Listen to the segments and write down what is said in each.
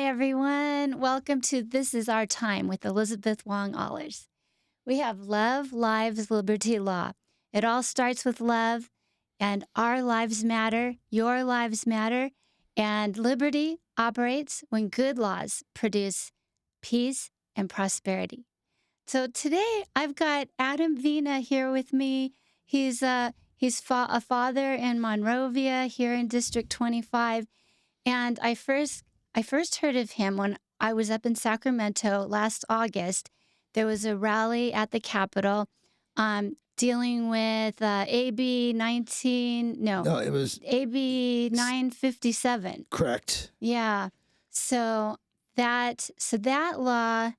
everyone. Welcome to This Is Our Time with Elizabeth Wong Ahlers. We have love, lives, liberty, law. It all starts with love, and our lives matter, your lives matter, and liberty operates when good laws produce peace and prosperity. So today I've got Adam Vina here with me. He's a father in Monrovia here in District 25, and I first heard of him when I was up in Sacramento last August. There was a rally at the Capitol dealing with AB 19, No, it was AB 957. correct. Yeah. So that law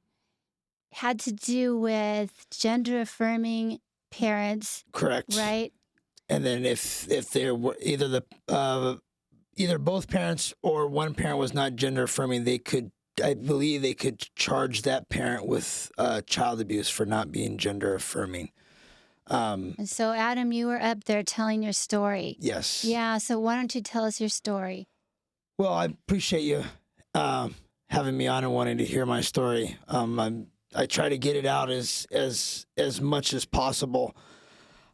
had to do with gender affirming parents, Correct. right? And then if there were either both parents or one parent was not gender affirming, I believe they could charge that parent with child abuse for not being gender affirming. And so, Adam, you were up there telling your story. Yes. Yeah. So why don't you tell us your story? Well, I appreciate you having me on and wanting to hear my story. I try to get it out as much as possible.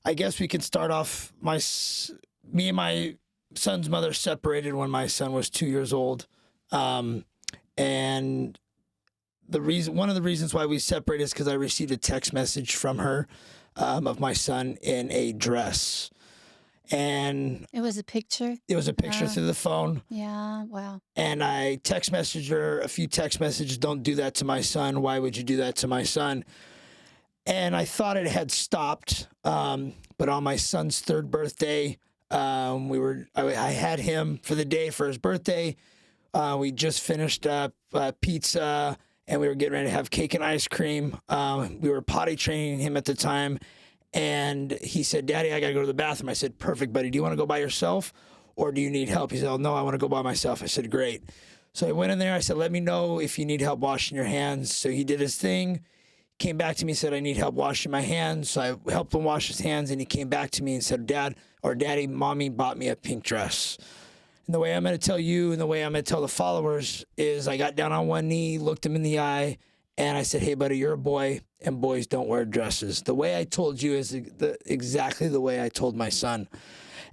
I guess we can start off. Me and my son's mother separated when my son was 2 years old, and one of the reasons why we separated is because I received a text message from her of my son in a dress, and It was a picture. it was a picture through the phone. Yeah. Wow. And I text messaged her a few text messages. Don't do that to my son. Why would you do that to my son? And I thought it had stopped, but on my son's third birthday, I had him for the day for his birthday. We just finished up pizza, and we were getting ready to have cake and ice cream. We were potty training him at the time, and he said, "Daddy, I got to go to the bathroom." I said, "Perfect, buddy. Do you want to go by yourself, or do you need help?" He said, "Oh, no, I want to go by myself." I said, "Great." So I went in there. I said, "Let me know if you need help washing your hands." So he did his thing. Came back to me and said, "I need help washing my hands." So I helped him wash his hands, and he came back to me and said, "Daddy, Mommy bought me a pink dress." And the way I'm going to tell you and the way I'm going to tell the followers is I got down on one knee, looked him in the eye, and I said, "Hey, buddy, you're a boy, and boys don't wear dresses." The way I told you is exactly the way I told my son.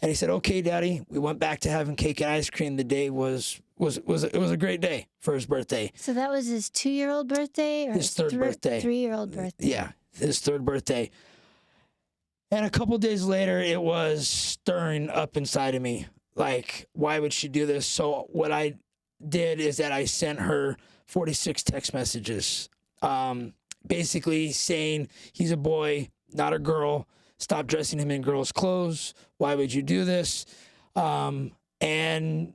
And he said, "Okay, Daddy." We went back to having cake and ice cream. The day was a great day for his birthday. So that was his 2-year-old birthday, or His third birthday. 3-year-old birthday. Yeah, his third birthday. And a couple days later, it was stirring up inside of me. Like, why would she do this? So what I did is that I sent her 46 text messages, basically saying he's a boy, not a girl. Stop dressing him in girls' clothes. Why would you do this? And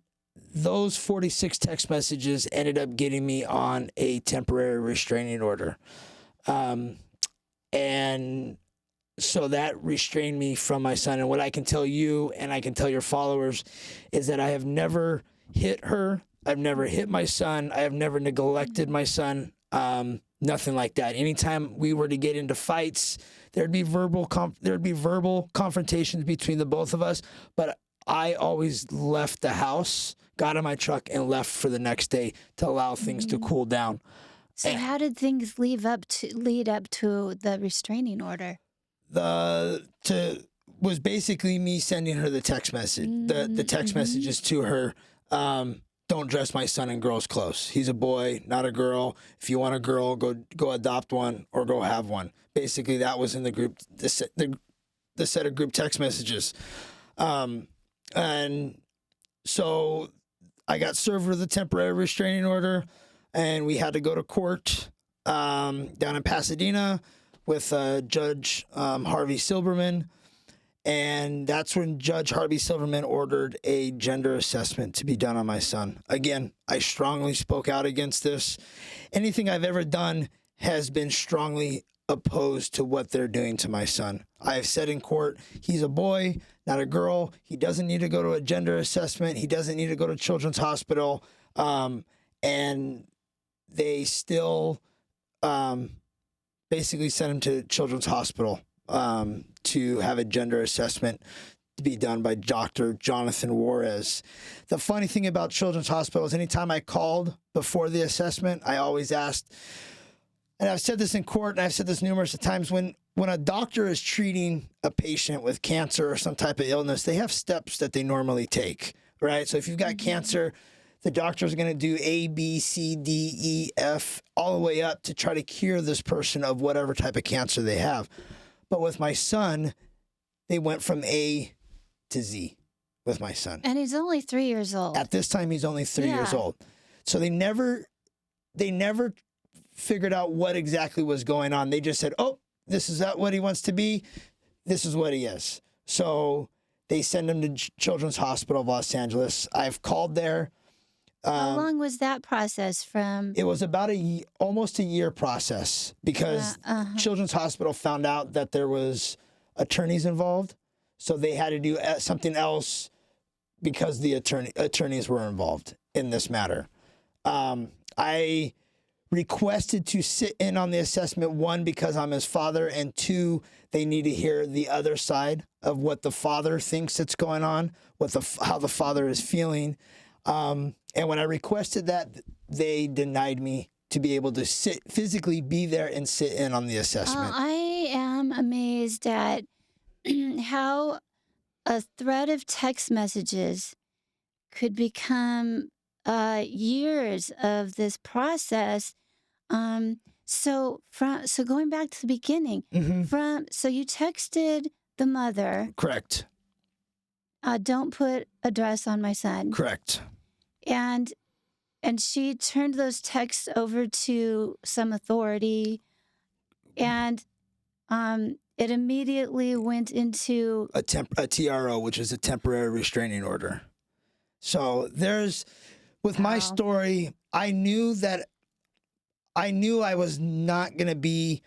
those 46 text messages ended up getting me on a temporary restraining order. And so that restrained me from my son. And what I can tell you and I can tell your followers is that I have never hit her. I've never hit my son. I have never neglected my son. Nothing like that. Anytime we were to get into fights, there'd be verbal confrontations between the both of us. But I always left the house, got in my truck, and left for the next day to allow things to cool down. So how did things lead up to the restraining order? Was basically me sending her the text message, the text messages to her. Don't dress my son in girls' clothes. He's a boy, not a girl. If you want a girl, go adopt one or go have one. Basically, that was in the group, the set of group text messages. And so I got served with a temporary restraining order, and we had to go to court down in Pasadena with Judge Harvey Silberman. And that's when Judge Harvey Silverman ordered a gender assessment to be done on my son. Again, I strongly spoke out against this. Anything I've ever done has been strongly opposed to what they're doing to my son. I have said in court, he's a boy, not a girl. He doesn't need to go to a gender assessment. He doesn't need to go to Children's Hospital. And they still basically sent him to Children's Hospital to have a gender assessment to be done by Dr. Jonathan Juarez. The funny thing about Children's Hospital is anytime I called before the assessment, I always asked, and I've said this in court and I've said this numerous times, when a doctor is treating a patient with cancer or some type of illness, they have steps that they normally take, right? So if you've got cancer, the doctor is going to do A, B, C, D, E, F, all the way up to try to cure this person of whatever type of cancer they have. But with my son, they went from A to Z with my son. And he's only 3 years old. At this time, he's only 3 years old. So they never figured out what exactly was going on. They just said, oh, this is not what he wants to be. This is what he is. So they send him to Children's Hospital of Los Angeles. I've called there. How long was that process from? It was about almost a year process because Children's Hospital found out that there was attorneys involved. So they had to do something else because the attorneys were involved in this matter. I requested to sit in on the assessment, one, because I'm his father, and two, they need to hear the other side of what the father thinks that's going on, how the father is feeling. And when I requested that, they denied me to be able to physically be there and sit in on the assessment. I am amazed at how a thread of text messages could become years of this process. So going back to the beginning, so you texted the mother. Correct. Don't put address on my son. Correct. And she turned those texts over to some authority, and it immediately went into a TRO, which is a temporary restraining order. So with my story, I knew I was not going to be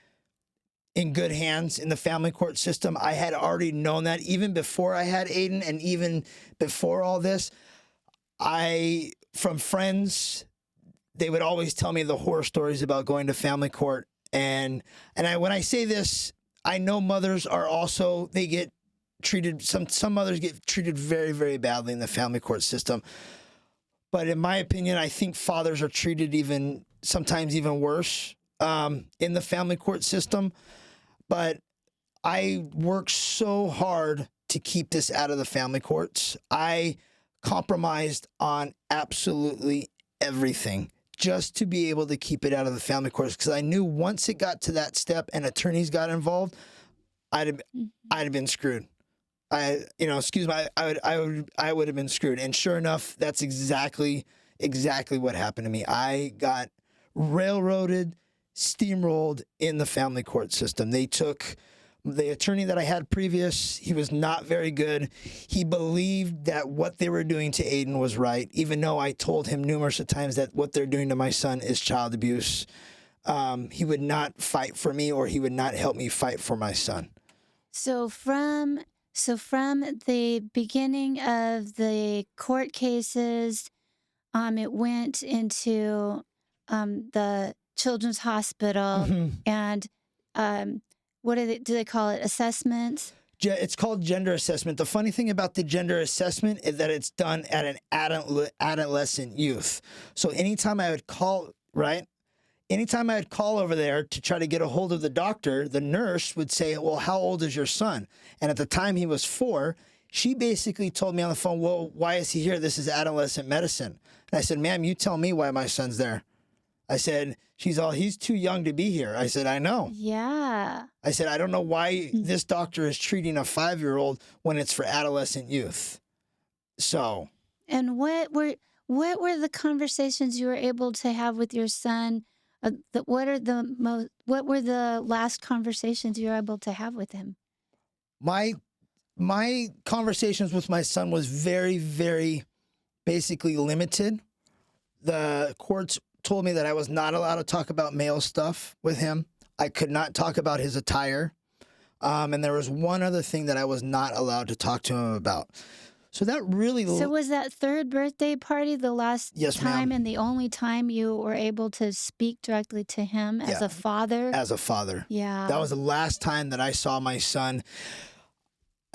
in good hands in the family court system. I had already known that even before I had Aiden, and even before all this. From friends, they would always tell me the horror stories about going to family court. And when I say this, I know mothers are also, they get treated, some mothers get treated very, very badly in the family court system. But in my opinion, I think fathers are treated sometimes even worse in the family court system. But I worked so hard to keep this out of the family courts. I compromised on absolutely everything just to be able to keep it out of the family courts, because I knew once it got to that step and attorneys got involved, I'd have been screwed. I would have been screwed. And sure enough, that's exactly what happened to me. I got railroaded, steamrolled in the family court system. They took the attorney that I had previous. He was not very good. He believed that what they were doing to Aiden was right, even though I told him numerous times that what they're doing to my son is child abuse. He would not fight for me, or he would not help me fight for my son. So from the beginning of the court cases, it went into the Children's Hospital, and what do they call it? Assessments? It's called gender assessment. The funny thing about the gender assessment is that it's done at an adolescent youth. So anytime I would call over there to try to get a hold of the doctor, the nurse would say, well, how old is your son? And at the time he was 4, she basically told me on the phone, well, why is he here? This is adolescent medicine. And I said, ma'am, you tell me why my son's there. I said, he's too young to be here. I said, I know. Yeah. I said, I don't know why this doctor is treating a 5-year-old when it's for adolescent youth. So. And what were the conversations you were able to have with your son? What were the last conversations you were able to have with him? My conversations with my son was very, very basically limited. The courts told me that I was not allowed to talk about male stuff with him. I could not talk about his attire. And there was one other thing that I was not allowed to talk to him about. So that really... So was that 3rd birthday party the last time, and the only time you were able to speak directly to him as a father? As a father. Yeah. That was the last time that I saw my son.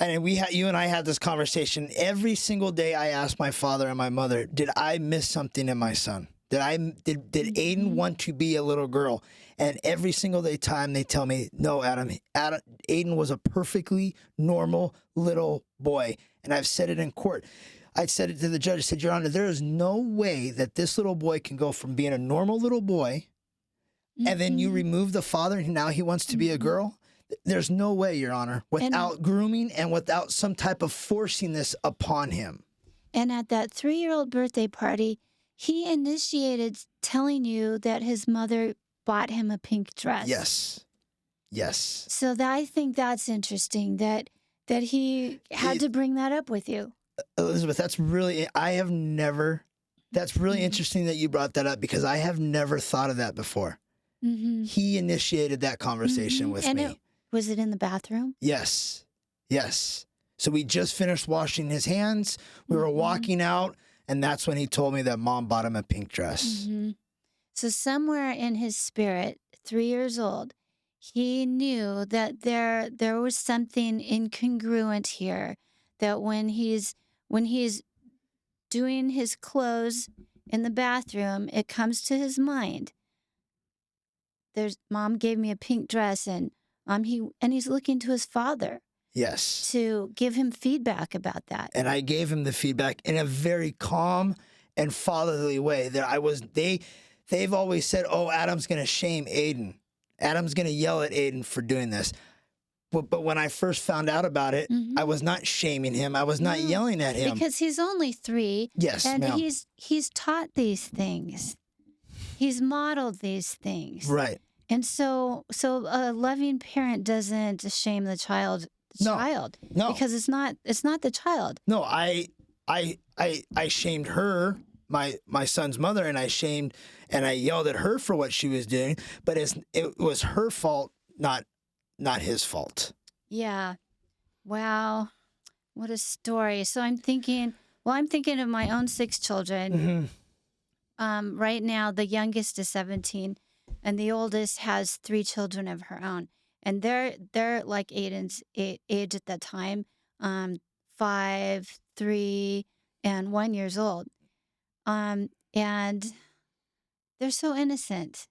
And you and I had this conversation every single day. I asked my father and my mother, did I miss something in my son? Did Aiden want to be a little girl? And every single time they tell me, no, Adam, Aiden was a perfectly normal little boy. And I've said it in court. I said it to the judge. I said, Your Honor, there is no way that this little boy can go from being a normal little boy and then you remove the father and now he wants to be a girl. There's no way, Your Honor, without grooming and without some type of forcing this upon him. And at that 3-year-old birthday party, he initiated telling you that his mother bought him a pink dress. Yes. Yes. So I think that's interesting that he had to bring that up with you. Elizabeth, that's really interesting that you brought that up because I have never thought of that before. He initiated that conversation with me. Was it in the bathroom? Yes. Yes. So we just finished washing his hands. We were walking out, and that's when he told me that Mom bought him a pink dress. So somewhere in his spirit, 3 years old, he knew that there was something incongruent here, that when he's doing his clothes in the bathroom, it comes to his mind. Mom gave me a pink dress, and he's looking to his father. Yes. To give him feedback about that. And I gave him the feedback in a very calm and fatherly way. They've always said, oh, Adam's going to shame Aiden. Adam's going to yell at Aiden for doing this. But when I first found out about it, I was not shaming him. I was not yelling at him. Because he's only 3. Yes, and ma'am. he's taught these things. He's modeled these things. Right. And so a loving parent doesn't shame the child. No. Because it's not the child. No, I shamed her, my son's mother, and I yelled at her for what she was doing, but it was her fault, not his fault. Yeah. Wow. What a story. So I'm thinking of my own 6 children. Right now, the youngest is 17, and the oldest has 3 children of her own. And they're like Aiden's age at that time, 5, 3, and 1 years old. And they're so innocent.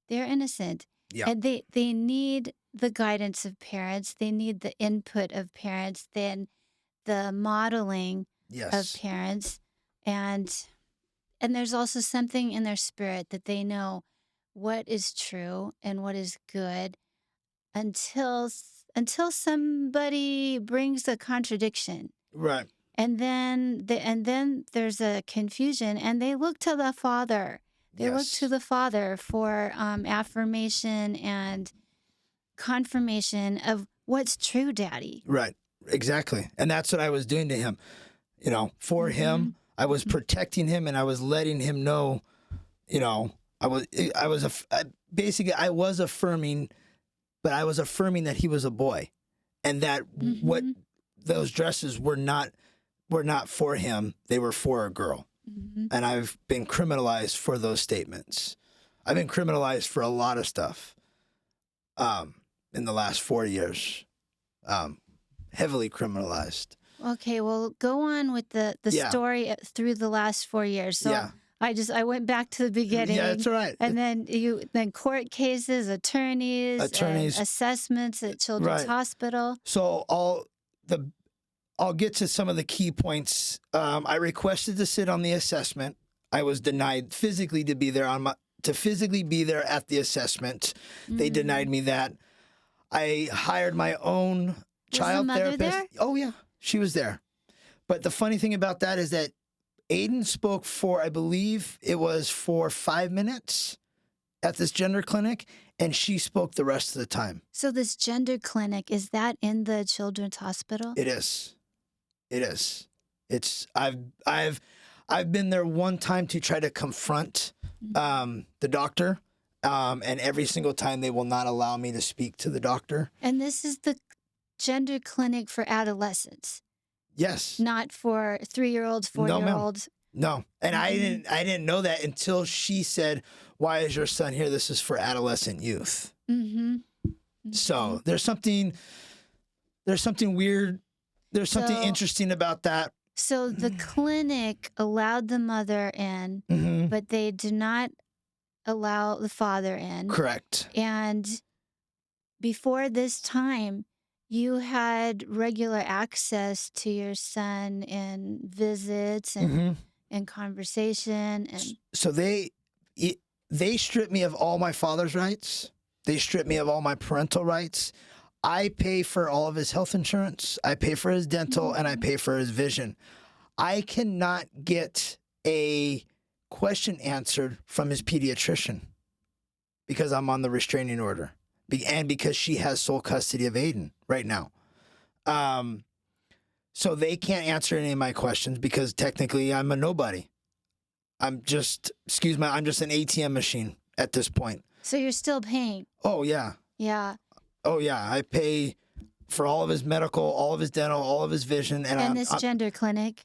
They're innocent. Yeah. And they need the guidance of parents. They need the input of parents, then the modeling of parents. And there's also something in their spirit that they know what is true and what is good until somebody brings a contradiction. Right. And then there's a confusion, and they look to the Father. They look to the Father for affirmation and confirmation of what's true, Daddy. Right. Exactly. And that's what I was doing to him. For him, I was protecting him, and I was letting him know, I was affirming, but I was affirming that he was a boy, and that what those dresses were not for him. They were for a girl. And I've been criminalized for those statements. I've been criminalized for a lot of stuff in the last 4 years, heavily criminalized. Okay, well, go on with the story through the last 4 years. So I went back to the beginning. Yeah, that's right. And then court cases, attorneys, assessments at Children's Hospital. So I'll get to some of the key points. I requested to sit on the assessment. I was denied physically to be there at the assessment. They denied me that. I hired my own child therapist. There? Oh yeah, she was there. But the funny thing about that is that Aiden spoke for, I believe it was for 5 minutes at this gender clinic, and she spoke the rest of the time. So this gender clinic, is that in the Children's Hospital? It is. It is. I've been there one time to try to confront the doctor, and every single time they will not allow me to speak to the doctor. And this is the gender clinic for adolescents. Yes. Not for 3-year-olds, 4-year-olds. No. And I didn't know that until she said, "Why is your son here? This is for adolescent youth." So there's something weird There's something So- interesting about that. So the clinic allowed the mother in, Hmm. but they did not allow the father in. Correct. And before this time, you had regular access to your son in visits and, Hmm. and conversation. And So they stripped me of all my father's rights. They stripped me of all my parental rights. I pay for all of his health insurance. I pay for his dental, and I pay for his vision. I cannot get a question answered from his pediatrician because I'm on the restraining order, and because she has sole custody of Aiden right now. So they can't answer any of my questions because technically I'm a nobody. I'm just an ATM machine at this point. so you're still paying. Oh, yeah. Yeah. Oh, yeah. I pay for all of his medical, all of his dental, all of his vision. And this gender clinic.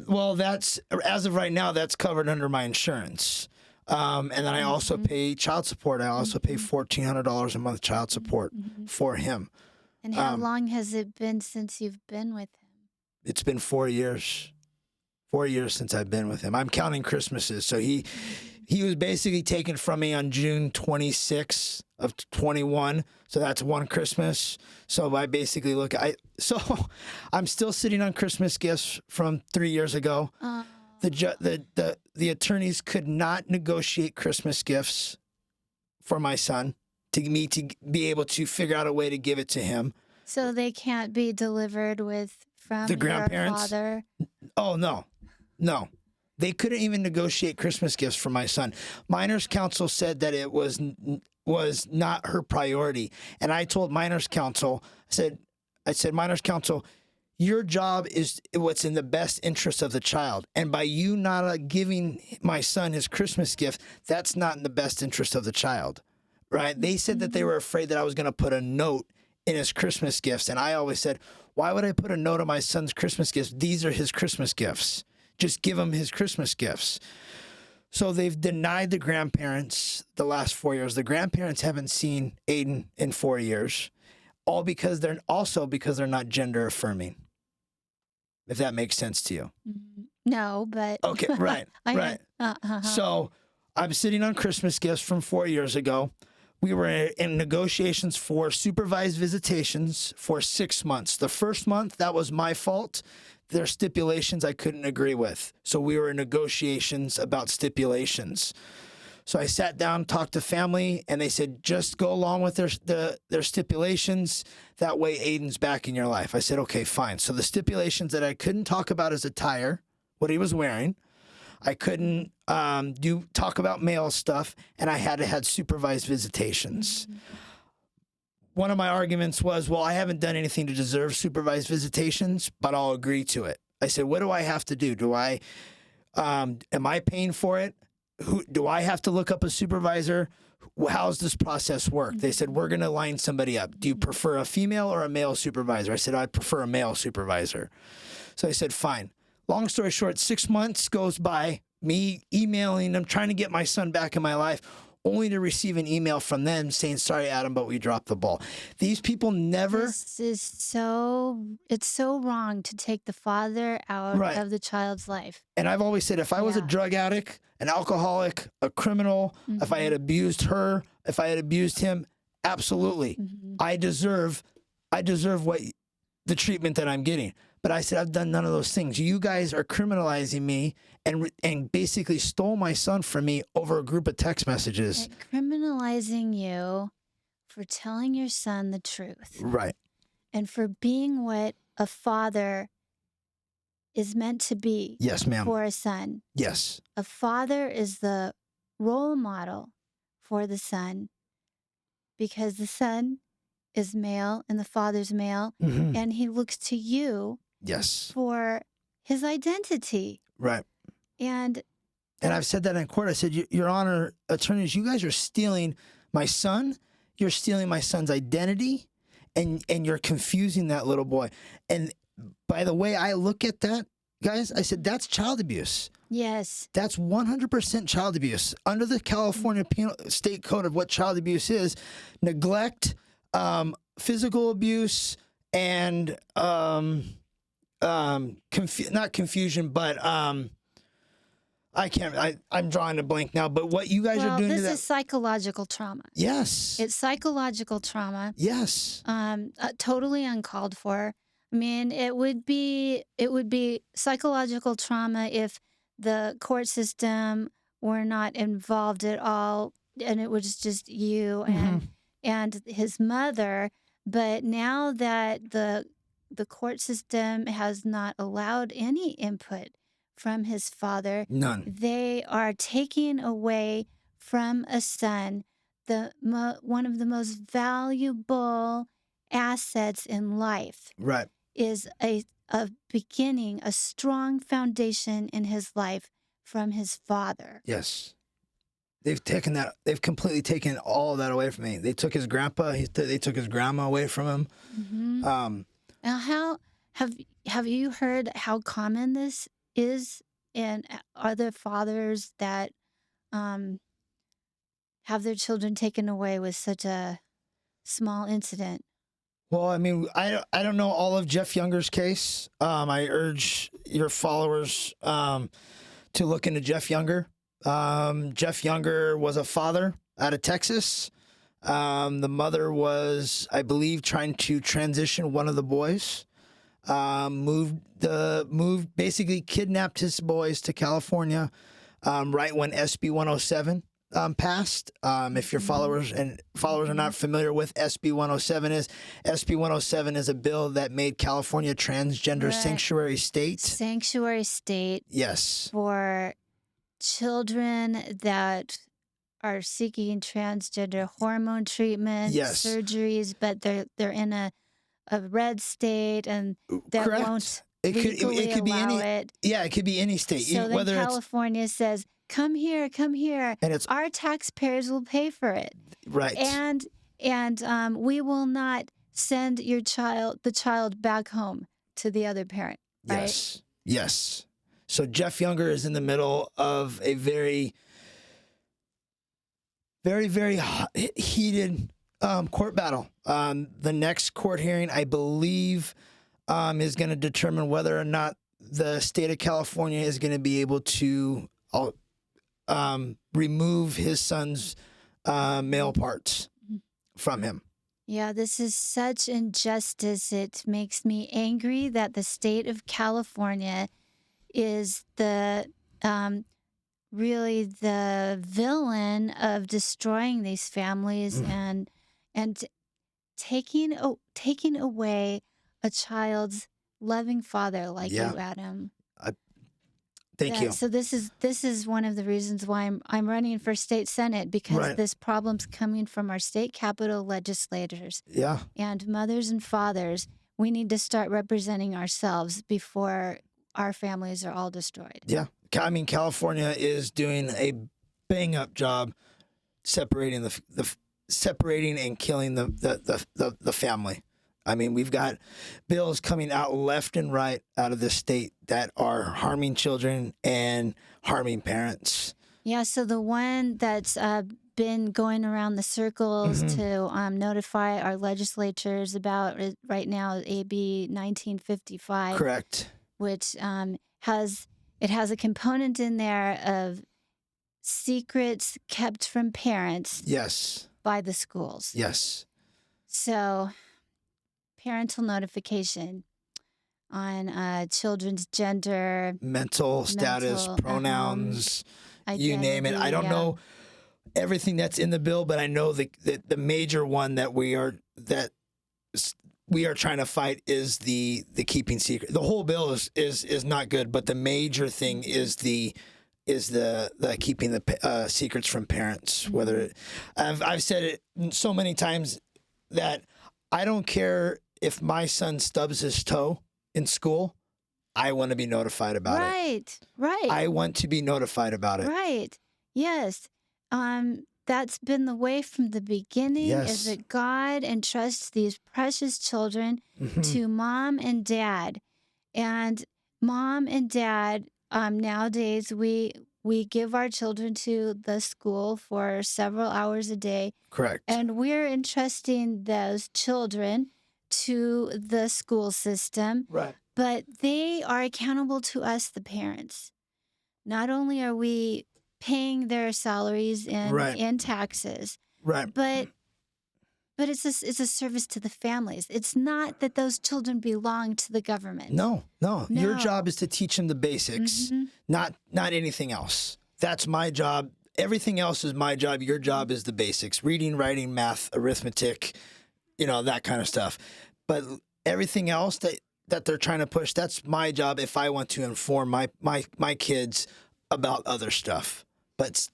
Well, that's, as of right now, that's covered under my insurance. And then I also pay child support. I also pay $1,400 a month child support for him. And how long has it been since you've been with him? It's been 4 years. 4 years since I've been with him. I'm counting Christmases. So he was basically taken from me on June 26th of 21. So that's one Christmas. So I basically I'm still sitting on Christmas gifts from 3 years ago. The attorneys could not negotiate Christmas gifts for my son to be able to figure out a way to give it to him. So they can't be delivered from The your grandparents? father? Oh, no. They couldn't even negotiate Christmas gifts for my son. Minors Counsel said that it was not her priority. And I told Minors Counsel, I said, Minors Counsel, your job is what's in the best interest of the child. And by you not giving my son his Christmas gift, that's not in the best interest of the child, right? They said that they were afraid that I was going to put a note in his Christmas gifts. And I always said, why would I put a note on my son's Christmas gifts? These are his Christmas gifts. Just give him his Christmas gifts. So they've denied the grandparents the last 4 years. The grandparents haven't seen Aiden in 4 years, all because they're not gender affirming. If that makes sense to you. No, but Okay, right, right. So I'm sitting on Christmas gifts from 4 years ago. We were in negotiations for supervised visitations for 6 months. The first month, that was my fault. There are stipulations I couldn't agree with. So we were in negotiations about stipulations. So I sat down, talked to family, and they said, just go along with their stipulations. That way Aiden's back in your life. I said, okay, fine. So the stipulations that I couldn't talk about his attire, what he was wearing. I couldn't talk about male stuff, and I had to have supervised visitations. One of my arguments was, well, I haven't done anything to deserve supervised visitations, but I'll agree to it. I said, what do I have to do? Am I paying for it? Do I have to look up a supervisor? How's this process work? They said, we're going to line somebody up. Do you prefer a female or a male supervisor? I said, I prefer a male supervisor. So I said, fine. Long story short, 6 months goes by, me emailing them, trying to get my son back in my life, only to receive an email from them saying, sorry, Adam, but we dropped the ball. These people never... it's so wrong to take the father out of the child's life. And I've always said, if I was a drug addict, an alcoholic, a criminal, if I had abused her, if I had abused him, absolutely. I deserve the treatment that I'm getting. But I said, I've done none of those things. You guys are criminalizing me and basically stole my son from me over a group of text messages. Criminalizing you for telling your son the truth. Right. And for being what a father is meant to be. Yes, ma'am. For a son. Yes. A father is the role model for the son because the son is male and the father's male, and he looks to you for his identity. Right. And I've said that in court. I said, Your Honor, attorneys, you guys are stealing my son. You're stealing my son's identity, and you're confusing that little boy. And by the way I look at that, guys, I said, that's child abuse. Yes. That's 100% child abuse. Under the California Penal State Code of what child abuse is, neglect, physical abuse, and not confusion, but I'm drawing a blank now. But what you guys are Well, doing to this that? is psychological trauma. Yes. It's psychological trauma, Yes. totally uncalled for. I mean, it would be psychological trauma if the court system were not involved at all, and it was just you Mhm. and his mother. But now that the court system has not allowed any input from his father, None. they are taking away from a son one of the most valuable assets in life Right. is a beginning, a strong foundation in his life from his father. Yes. They've taken that. They've completely taken all of that away from me. They took his grandpa. They took his grandma away from him. Hmm. Um, Now, how have you heard how common this is in other fathers that um, have their children taken away with such a small incident? well, I mean, I don't know all of Jeff Younger's case. I urge your followers to look into Jeff Younger. Jeff Younger was a father out of Texas. The mother was, I believe, trying to transition one of the boys. Basically kidnapped his boys to California right when SB 107 passed. If your followers are not familiar with SB 107 is, SB 107 is a bill that made California transgender Right. sanctuary state. Sanctuary state Yes. for children that are seeking transgender hormone treatment, Yes. surgeries, but they're in a red state and that Correct. won't It legally could be allow any. it. Yeah, it could be any state. So then whether California says, come here, and it's our taxpayers will pay for it. right. And we will not send the child back home to the other parent, right? Yes. Yes. So Jeff Younger is in the middle of a very, very, very heated court battle. The next court hearing, I believe, is going to determine whether or not the state of California is going to be able to remove his son's male parts from him. Yeah, this is such injustice. It makes me angry that the state of California is really the villain of destroying these families and taking away a child's loving father like Yeah. you, Adam. Thank you. So this is one of the reasons why I'm running for state senate, because Right. this problem's coming from our state capitol legislators Yeah. and mothers and fathers. We need to start representing ourselves before our families are all destroyed. Yeah. I mean, California is doing a bang up job separating separating and killing the family. I mean, we've got bills coming out left and right out of this state that are harming children and harming parents. Yeah, so the one that's been going around the circles to notify our legislatures about it right now is AB 1955. Correct. Which has a component in there of secrets kept from parents Yes. by the schools. Yes. So parental notification on children's gender, Mental status, pronouns, you name it. I don't identity, know everything that's in the bill, but I know the major one that we are trying to fight is the keeping secret. The whole bill is not good, but the major thing is the keeping the secrets from parents. Whether I've said it so many times that I don't care if my son stubs his toe in school. I want to be notified about it. Right. I want to be notified about it. Right. Yes. That's been the way from the beginning. Yes. Is that God entrusts these precious children to mom and dad, and mom and dad. Nowadays, we give our children to the school for several hours a day. Correct. And we're entrusting those children to the school system, Right. but they are accountable to us, the parents. Not only are we paying their salaries Right. in taxes, Right. but it's a service to the families. It's not that those children belong to the government. No. Your job No. is to teach them the basics, Mhm. not anything else. That's my job. Everything else is my job. Your job is the basics: reading, writing, math, arithmetic, that kind of stuff. But everything else that they're trying to push, that's my job if I want to inform my kids about other stuff. But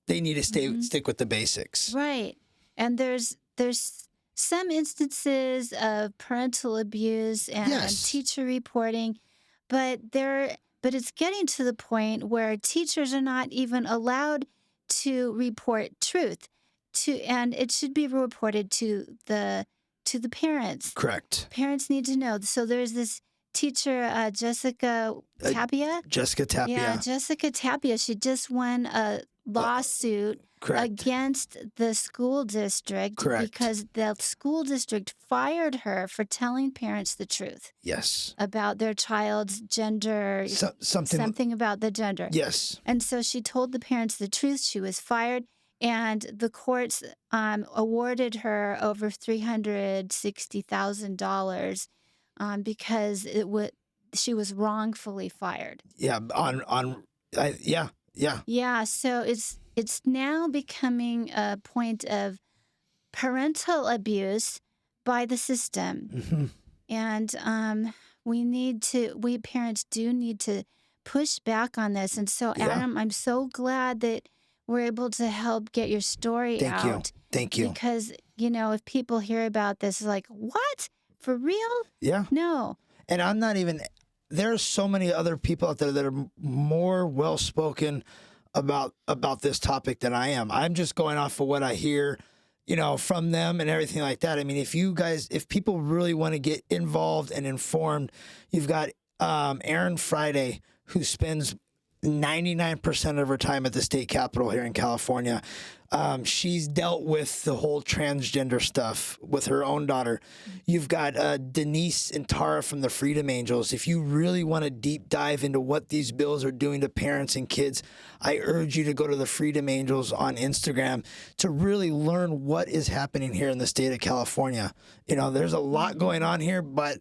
they need to stick with the basics. Right. And there's some instances of parental abuse and Yes. teacher reporting, but it's getting to the point where teachers are not even allowed to report truth and it should be reported to the parents. Correct. Parents need to know. So there's this teacher, Jessica Tapia. Jessica Tapia. Yeah, Jessica Tapia. She just won a lawsuit Correct. against the school district Correct. because the school district fired her for telling parents the truth Yes. about their child's gender, something about the gender. Yes. And so she told the parents the truth. She was fired, and the courts awarded her over $360,000 because she was wrongfully fired. Yeah. Yeah. Yeah, so it's now becoming a point of parental abuse by the system. Mm-hmm. And we parents do need to push back on this. And so, Yeah. Adam, I'm so glad that we're able to help get your story out. Thank you. Because, if people hear about this, like, what? For real? Yeah. No. And I'm not even, there are so many other people out there that are more well-spoken about this topic than I am. I'm just going off of what I hear, from them and everything like that. I mean, if people really want to get involved and informed, you've got Erin Friday, who spends 99% of her time at the state capitol here in California. She's dealt with the whole transgender stuff with her own daughter. You've got Denise and Tara from the Freedom Angels. If you really want to deep dive into what these bills are doing to parents and kids, I urge you to go to the Freedom Angels on Instagram to really learn what is happening here in the state of California. There's a lot going on here, but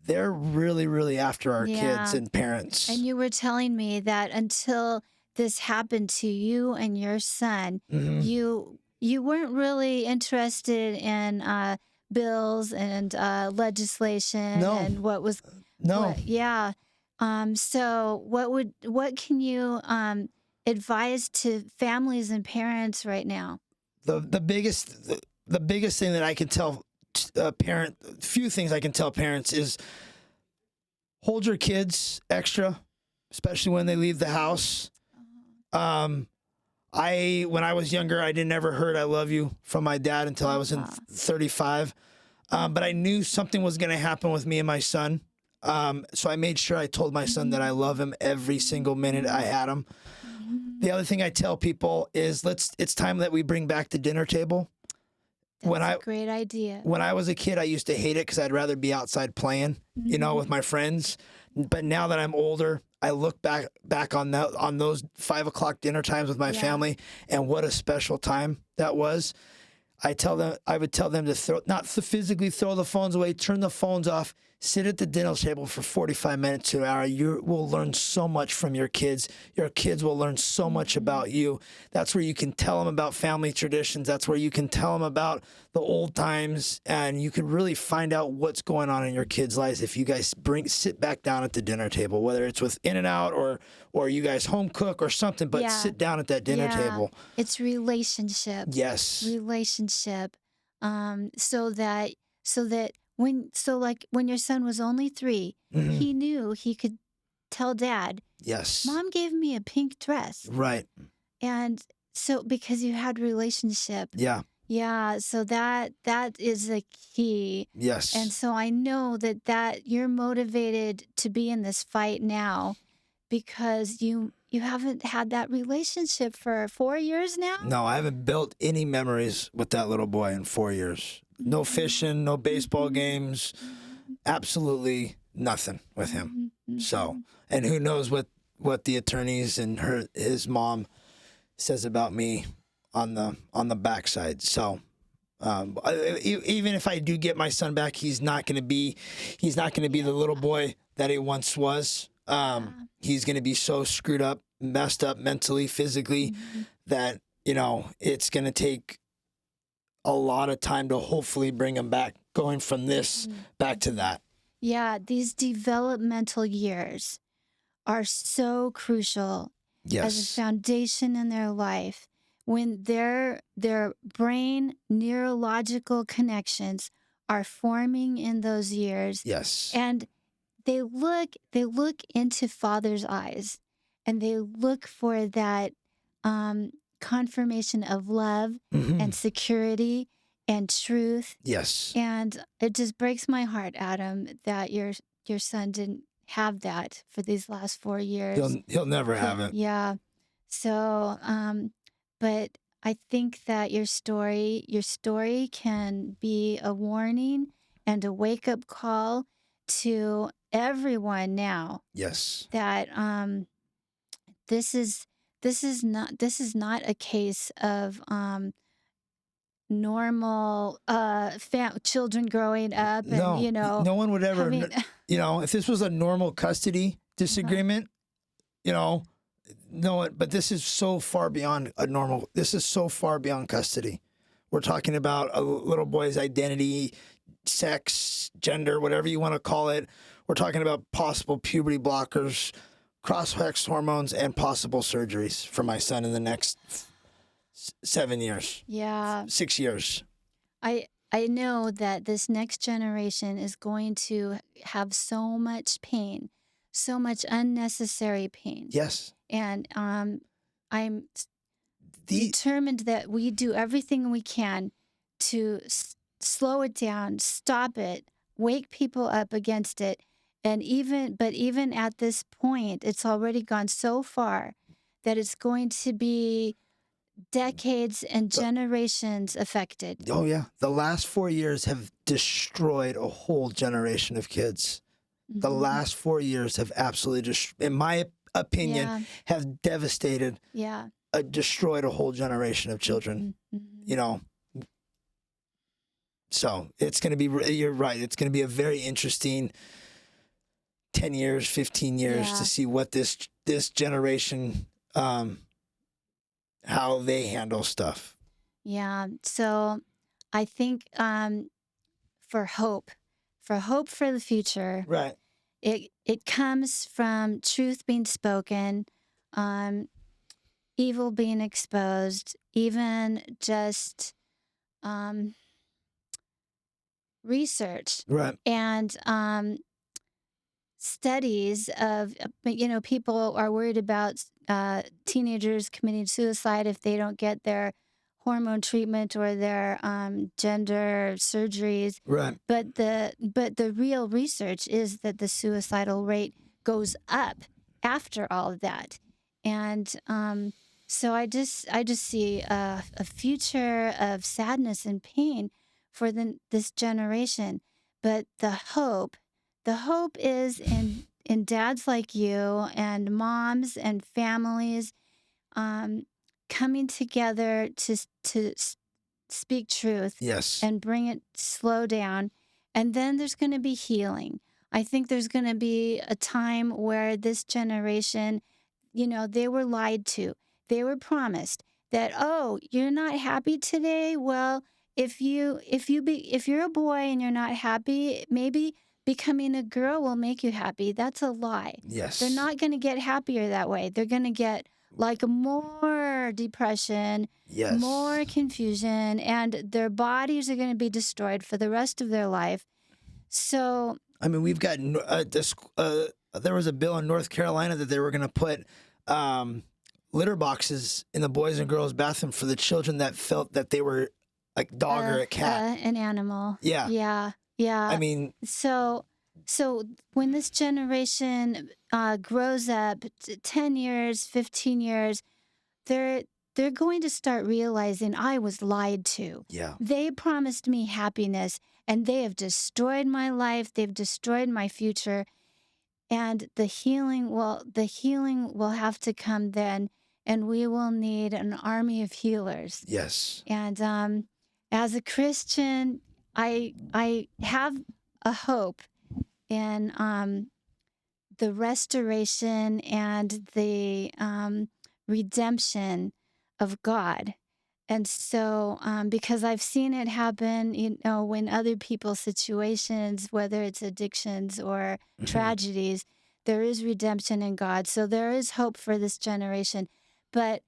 they're really, really after our kids and parents. And you were telling me that until this happened to you and your son, you weren't really interested in bills and legislation and what was yeah. So what can you advise to families and parents right now? The biggest thing that I can tell few things I can tell parents is hold your kids extra, especially when they leave the house. When I was younger, I never heard "I love you" from my dad until I was in 35. But I knew something was going to happen with me and my son. So I made sure I told my son that I love him every single minute I had him. The other thing I tell people is it's time that we bring back the dinner table. That's a great idea. When I was a kid, I used to hate it because I'd rather be outside playing, with my friends. But now that I'm older, I look back on those 5 o'clock dinner times with my family, and what a special time that was. I would tell them to not physically throw the phones away, turn the phones off, sit at the dinner table for 45 minutes to an hour. You will learn so much from your kids. Your kids will learn so much about you. That's where you can tell them about family traditions. That's where you can tell them about the old times, and you can really find out what's going on in your kids' lives if you guys sit back down at the dinner table, whether it's with In-N-Out or you guys home cook or something, but sit down at that dinner table. It's relationship. Yes. Relationship. So that when your son was only 3, he knew he could tell Dad, yes, Mom gave me a pink dress. Right. And so because you had relationship. Yeah. Yeah, so that is a key. Yes. And so I know that you're motivated to be in this fight now because you haven't had that relationship for 4 years now? No, I haven't built any memories with that little boy in 4 years. No fishing, no baseball games, absolutely nothing with him. So, and who knows what the attorneys and his mom says about me on the backside. So, even if I do get my son back, he's not going to be the little boy that he once was. He's going to be so screwed up, messed up mentally, physically, that, it's going to take a lot of time to hopefully bring him back, going from this back to that. Yeah, these developmental years are so crucial as a Yes. foundation in their life when their brain neurological connections are forming in those years, Yes. and they look into father's eyes, and they look for that confirmation of love and security and truth. Yes. And it just breaks my heart, Adam, that your son didn't have that for these last 4 years. He'll never have it. Yeah. So, but I think that your story can be a warning and a wake up call to everyone now Yes. that this is not a case of normal children growing up and No one would ever, having if this was a normal custody disagreement, no one, but this is so far beyond this is so far beyond custody. We're talking about a little boy's identity, sex, gender, whatever you want to call it. We're talking about possible puberty blockers, cross-sex hormones, and possible surgeries for my son in the next 7 years. Yeah. 6 years. I know that this next generation is going to have so much pain, so much unnecessary pain. Yes. And I'm determined that we do everything we can to slow it down, stop it, wake people up against it. And even at this point, it's already gone so far that it's going to be decades and generations affected. Oh, yeah. The last 4 years have destroyed a whole generation of kids. The last 4 years have absolutely, in my opinion, have devastated, destroyed a whole generation of children. So it's going to be, you're right, it's going to be a very interesting 10 years, 15 years to see what this generation, how they handle stuff. Yeah. So I think for hope for the future, right? It comes from truth being spoken, evil being exposed, even just research, right? And studies of people are worried about teenagers committing suicide if they don't get their hormone treatment or their gender surgeries. Right. But the real research is that the suicidal rate goes up after all of that. And so I just see a future of sadness and pain for this generation. But the hope is in dads like you and moms and families coming together to speak truth. Yes. And bring it slow down. And then there's going to be healing. I think there's going to be a time where this generation, they were lied to. They were promised that, oh, you're not happy today? Well, if you're a boy and you're not happy, maybe becoming a girl will make you happy. That's a lie. Yes. They're not going to get happier that way. They're going to get like more depression, more confusion, and their bodies are going to be destroyed for the rest of their life. So, I mean, we've got there was a bill in North Carolina that they were going to put litter boxes in the boys and girls bathroom for the children that felt that they were a dog or a cat, an animal. Yeah. I mean, so when this generation grows up, 10 years, 15 years, they're they're going to start realizing I was lied to. Yeah. They promised me happiness, and they have destroyed my life. They've destroyed my future. And the healing will have to come then, and we will need an army of healers. Yes. And as a Christian, I have a hope in the restoration and the redemption of God. And so, because I've seen it happen, in other people's situations, whether it's addictions or tragedies, there is redemption in God. So there is hope for this generation. But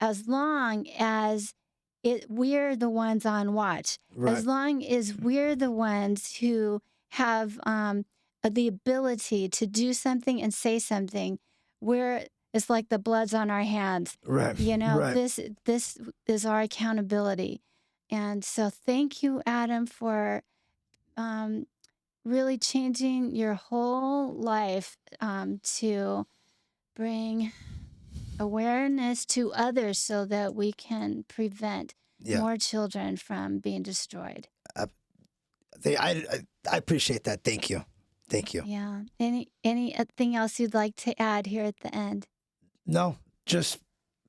as long as we're the ones on watch, Right. as long as we're the ones who have the ability to do something and say something, it's like the blood's on our hands. Right. Right. This is our accountability. And so thank you, Adam, for really changing your whole life to bring awareness to others so that we can prevent more children from being destroyed. I appreciate that. Thank you. Thank you. Yeah. Anything else you'd like to add here at the end? No, just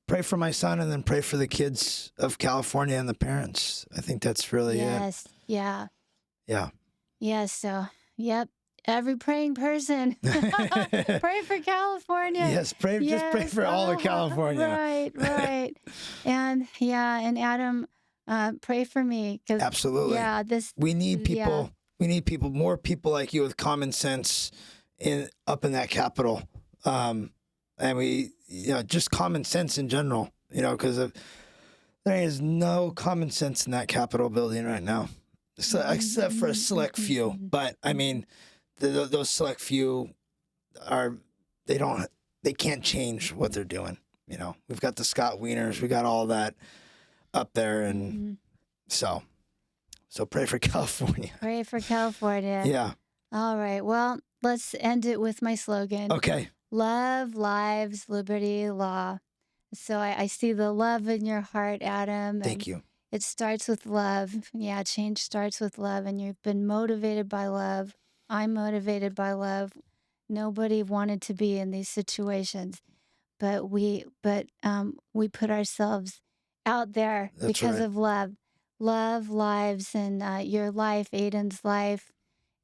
pray for my son and then pray for the kids of California and the parents. I think that's really it. Yeah. Yeah. Yes. So, yep. Every praying person, pray for California. Yes, just pray for all of California. Right. And and Adam, pray for me. Absolutely. Yeah, we need people. We need people, more people like you with common sense up in that Capitol. And we, just common sense in general, because there is no common sense in that Capitol building right now, except for a select few. But I mean, those select few they can't change what they're doing. We've got the Scott Wieners, we got all that up there, and so pray for California. Pray for California. Yeah. All right. Well, let's end it with my slogan. Okay. Love, lives, liberty, law. So I see the love in your heart, Adam. Thank you. It starts with love. Yeah, change starts with love, and you've been motivated by love. I'm motivated by love. Nobody wanted to be in these situations, but we put ourselves out there because of love. Love, lives, and your life, Aiden's life,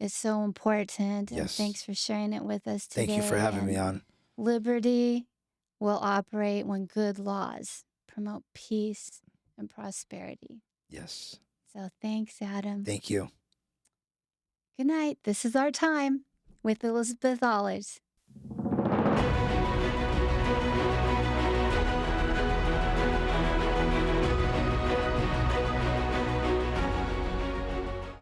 is so important. And thanks for sharing it with us today. Thank you for having me on. Liberty will operate when good laws promote peace and prosperity. Yes. So thanks, Adam. Thank you. Good night. This is Our Time with Elizabeth Ahlers.